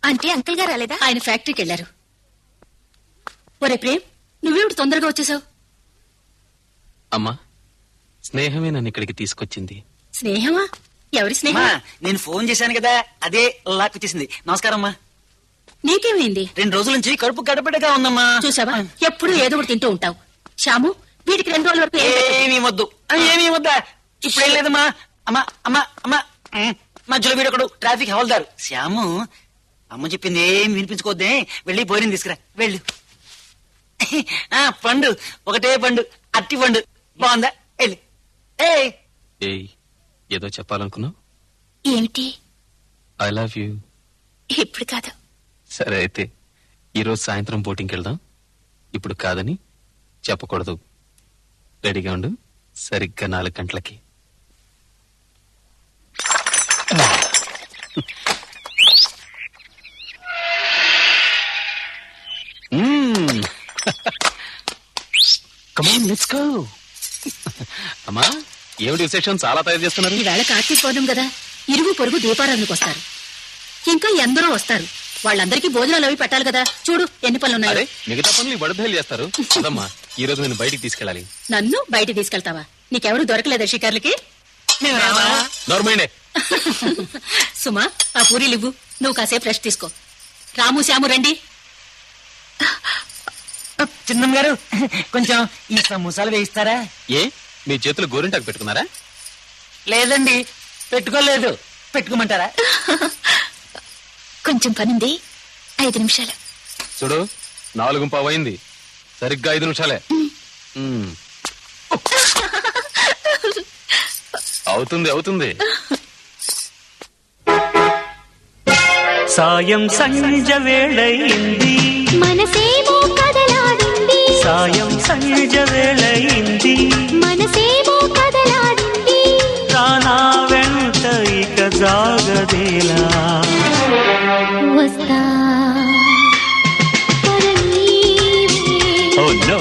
అంటే అంకుల్ గారు రాలేదా? ఆయన ఫ్యాక్టరీకి వెళ్లారు. ఒరే ప్రేమ్, నువ్వేమిటి తొందరగా వచ్చేసావు? అమ్మా, స్నేహమే నన్ను ఇక్కడికి తీసుకొచ్చింది. స్నేహమా? ఎవరి స్నేహం? నేను ఫోన్ చేశాను కదా, అదే లాక్ వచ్చేసింది. నమస్కారం అమ్మా. నీకేమైంది? 2 రోజుల నుంచి కడుపు గడబడగా ఉందమ్మా. చూసావా, ఎప్పుడు ఏదో ఒకటి తింటూ ఉంటావు. శ్యాము, వీటికి 2 రోజుల వరకు ఏమీ వద్దు, ఏమీ వద్దా? ఇప్పుడేం లేదమ్మా. అమ్మా అమ్మా అమ్మా, మధ్యలో వీడొకడు ట్రాఫిక్ హవల్దారు. శ్యాము, అమ్మ చెప్పింది ఏం వినిపించుకోవద్దే, వెళ్ళి భోజనం తీసుకురా, వెళ్ళు. పండు, ఒకటే పండు, అట్టి పండు. బాగుందా? వెళ్ళు. ఏయ్, ఏదో చెప్పాలనుకున్నావు? ఏమిటి? I love you. ఇప్పుడు కాదు. సరే అయితే ఈరోజు సాయంత్రం బోటింగ్కి వెళ్దాం. ఇప్పుడు కాదని చెప్పకూడదు. రెడీగా ఉండు. సరిగ్గా 4 గంటలకి. Come on, let's go. అమ్మా, ఏమిటి విశేషం? చాలా తయారు చేస్తున్నారు. ఈవేళ కార్తీక పౌర్ణమి కదా, ఇరుగు పొరుగు దీపారాధనకు వస్తారు. ఇంకా ఎందరో వస్తారు. వాళ్ళందరికీ భోజనాలు అవి పెట్టాలి కదా. చూడు ఎన్ని పనులు అరే, ఉన్నాయి. మిగతా పనులు వడదలు చేస్తారు. అదమ్మా, ఈ రోజు నేను బయటికి తీసుకెళ్ళాలి. నన్ను బయటికి తీసుకెళ్తావా? నీకెవరు దొరకలేదా షికార్లకి? నోర్మైండే. సుమా, ఆ పూరీలు ఇవ్వు. నువ్వు కాసేపు రెస్ట్ తీసుకో. రాము, శ్యాము రండి. చిన్నమ్మ గారు, కొంచెం ఈ సమోసాలు వేయిస్తారా? ఏ, మీ చేతులు గోరింటాకు పెట్టుకున్నారా? లేదండి, పెట్టుకోలేదు. పెట్టుకోమంటారా? కొంచెం పనుంది, 5 నిమిషాలు. చూడు, 4:15 అయింది. సరిగ్గా 5 నిమిషాలే. అవుతుంది అవుతుంది. సాయం సంజ వేళయింది, మనసేమో కదలాడింది. సాయం సంజ వేళయింది, మనసేమో కదలాడింది. ప్రాణా వెంట ఇక జాగదేలా. వస్తా Oh no.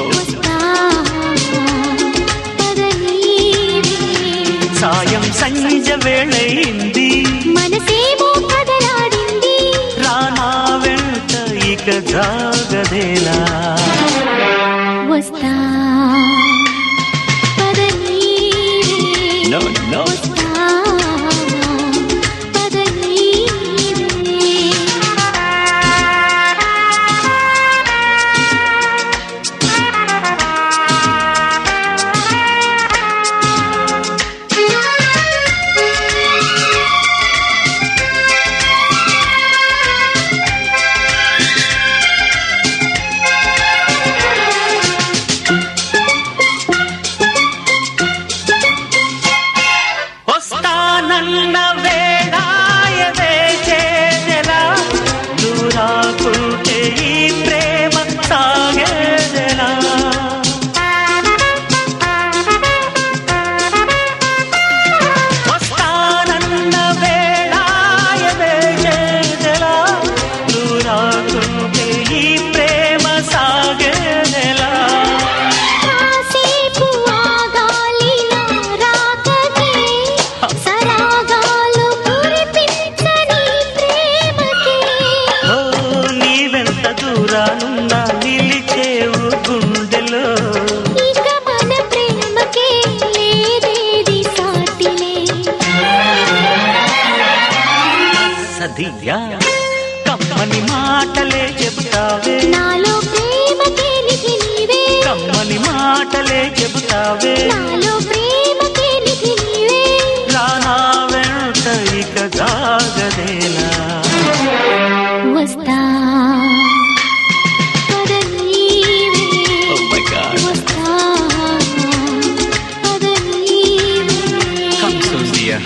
సాయం సంజ వేళయింది, మనసేమో కదలాడింది. ప్రాణా వెంట ఇక జాగదేలా. వస్తా No, no. వస్తానన్న వేళాయదే చేదెలా, దూరాకుంటే ఈ ప్రేమ సాగేదెలా. వస్తానన్న వేళాయదే చేదెలా, దూరాకుంటే ఈ ప్రేమ సాగేదెలా. కాసేపు ఆగాలి నా రాకకే, సరాగాలు కురిపించని ప్రేమకే. ఓ, నీవెంత దూరానున్నా నిలిచేవు గుండెలో. ఇక మన ప్రేమకే లేదేది సాటిలే. సదియా, కమ్మని మాటలే చెబుతావే, నాలో ప్రేమకే నిధి నీవే. కమ్మని మాటలే చెబుతావే. నాలో ప్రేమకే నిధి నీవే. రానా వెంట ఇక జాగదేలా. వస్తా పద నీవే. Oh my God. వస్తా పద నీవే. Come soon, dear.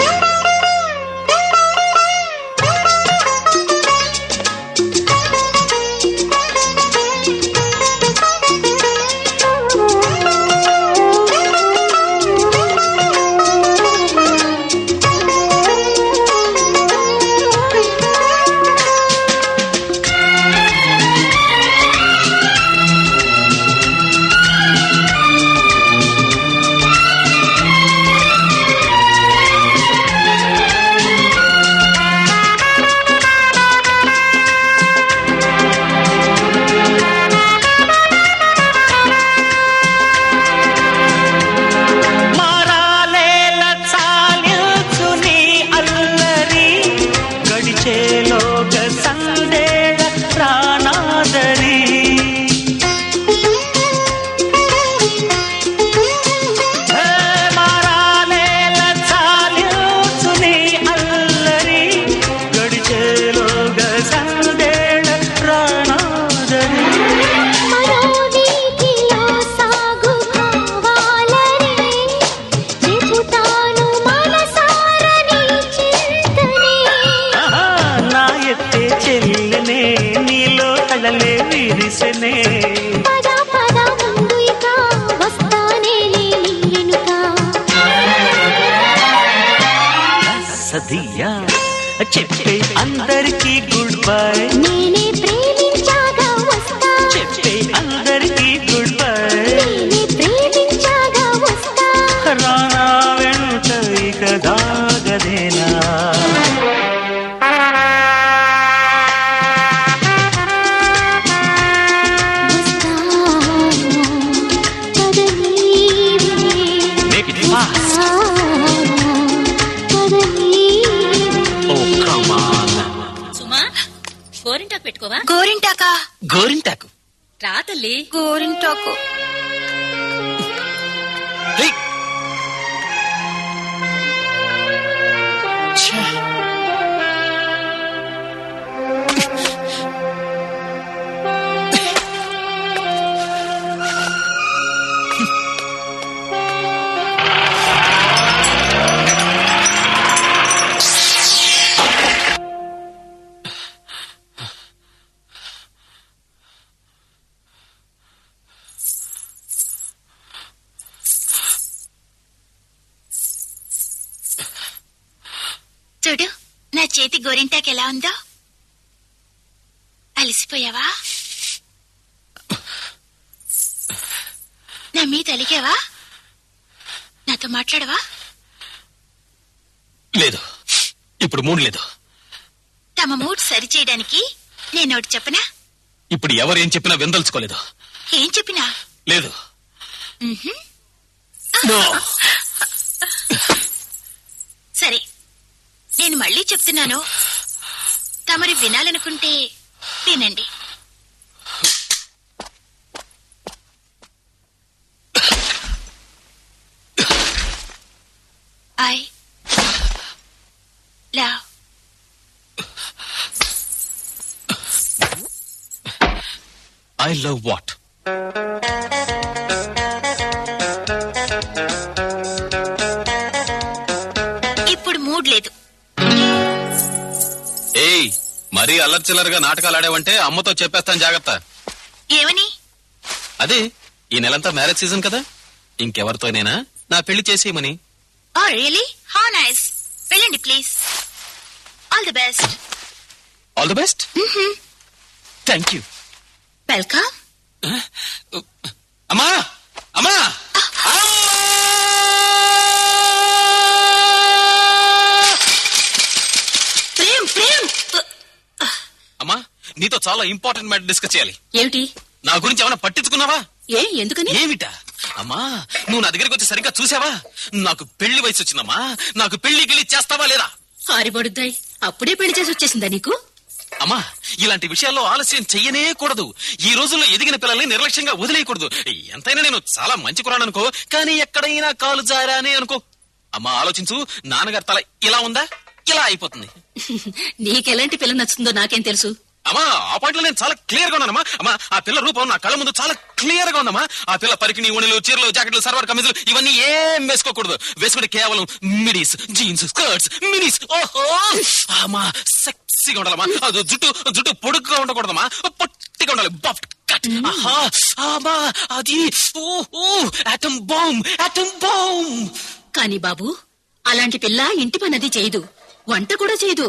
విరిసెనే పద పద ముందు ఇక వస్తానే నీ వెనుక సదియా చెప్పే అందరికీ గుడ్ బై నేనే ప్రేమించాగా వస్తా చెప్పే అందరికీ గుడ్ బై నేనే ప్రేమించాగా వస్తా రానా వెంట ఇక దాగదేనా Make it fast. Oh, come on. సుమా గోరింటాకు పెట్టుకోవా గోరింటాకా గోరింటాకు రా తల్లి గోరింటాకు హే! ఛే! చూడు నా చేతి గోరింటాకు ఎలా ఉందో. అలసిపోయావా? నా మీద అలిగావా? నాతో మాట్లాడవా? లేదు, ఇప్పుడు మూడు లేదు. తమ మూడ్ సరి చేయడానికి నేను ఒకటి చెప్పనా? ఇప్పుడు ఎవరేం చెప్పినా విందల్చుకోలేదు. ఏం చెప్పినా? లేదు. మ్హూ. No. సరే, నేను మళ్ళీ చెప్తున్నాను. తమరి వినాలనుకుంటే వినండి. I love I love what? ఇప్పుడు మూడ్ లేదు. ఏయ్, మరీ అల్లర్చిల్లరగా నాటకాలు ఆడావంటే అమ్మతో చెప్పేస్తాను, జాగ్రత్త. ఏమని? అదే, ఈ నెలంతా మ్యారేజ్ సీజన్ కదా, ఇంకెవరితోనైనా నా పెళ్లి చేసేయమని. Oh really? How nice. వెళ్ళండి please. All the best. All the best. Thank you. Welcome. అమ్మా అమ్మా ప్రేమ్ ప్రేమ్. అమ్మా, నీతో చాలా ఇంపార్టెంట్ మ్యాటర్ డిస్కస్ చేయాలి. ఏమిటి? నా గురించి ఏమైనా పట్టించుకున్నావా? ఎందుకని? ఏమిటా? అమ్మా, నువ్వు నా దగ్గరికి వచ్చి సరిగ్గా చూసావా? నాకు పెళ్లి వయసు వచ్చిందమ్మా. నాకు పెళ్లి గిళ్ళి చేస్తావా లేదా? ఆరిబడుద్దాయి, అప్పుడే పెళ్లి చేసి వచ్చేసిందా నీకు? అమ్మా, ఇలాంటి విషయాల్లో ఆలస్యం చెయ్యనే కూడదు. ఈ రోజుల్లో ఎదిగిన పిల్లల్ని నిర్లక్ష్యంగా వదిలేయకూడదు. ఎంతైనా నేను చాలా మంచి కురాను అనుకో, కానీ ఎక్కడైనా కాలు జారానే అనుకో. అమ్మా, ఆలోచించు. నాన్నగారి తల ఇలా ఉందా, ఇలా అయిపోతుంది. నీకెలాంటి పిల్ల నచ్చుతుందో నాకేం తెలుసు. అమ్మా, ఆ పాయింట్ లో నేను చాలా క్లియర్ గా ఉన్నానమ్మా. అమ్మా, ఆ పిల్ల రూపం నా కళ్ళ ముందు చాలా క్లియర్ గా ఉందమ్మా. ఆ పిల్ల పరికిణి, ఉణిలు, చీరలు, జాకెట్లు, సర్వార్ కమీజులు ఇవన్నీ ఏం వేసుకోకూడదు. వేసుకుంటే కేవలం మిడీస్, జీన్స్, స్కర్ట్స్, మినీస్. ఓహో, అమ్మా సెక్సీగా ఉండాలమ్మా. అది జుట్టు పొడుగ్గా ఉండకూడదమ్మా, పొట్టిగా ఉండాలి. బఫ్ట్ కట్. ఆహా, అమ్మా, అది ఓహో ఆటం బాంబ్, ఆటం బాంబ్. కాని బాబు, అలాంటి పిల్ల ఇంటి పనది చేయదు, వంట కూడా చేయదు.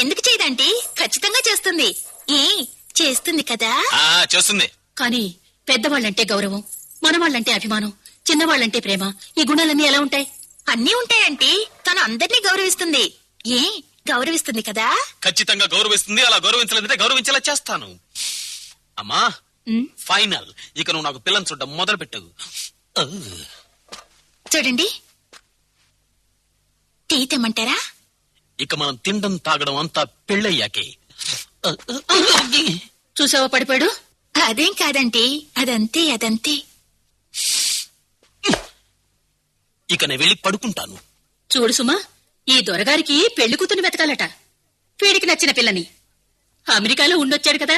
ఎందుకు చేయదంటే ఖచ్చితంగా చేస్తుంది. చేస్తుంది కదా. చేస్తుంది. కాని పెద్దవాళ్ళంటే గౌరవం, మనవాళ్ళంటే అభిమానం, చిన్నవాళ్ళంటే ప్రేమ, ఈ గుణాలన్నీ ఎలా ఉంటాయి? అన్నీ ఉంటాయంటే తను అందరినీ గౌరవిస్తుంది. గౌరవిస్తుంది కదా. ఖచ్చితంగా గౌరవిస్తుంది. అలా గౌరవించలేదంటే గౌరవించేలా చేస్తాను. అమ్మా, ఫైనల్. ఇక నువ్వు నాకు పిల్లని చూడడం మొదలు పెట్టు. చూడండి, టీ తెమ్మంటారా? ఇక మనం తినడం తాగడం అంతా పెళ్ళయ్యాకే. చూసావా పడిపోయాడు? అదేం కాదంటే అదంతే. ఇక నేను వెళ్ళి పడుకుంటాను. చూడు సుమా, ఈ దొరగారికి పెళ్లి కూతుని వెతకాలట. వీడికి నచ్చిన పిల్లని. అమెరికాలో ఉండొచ్చాడు కదా.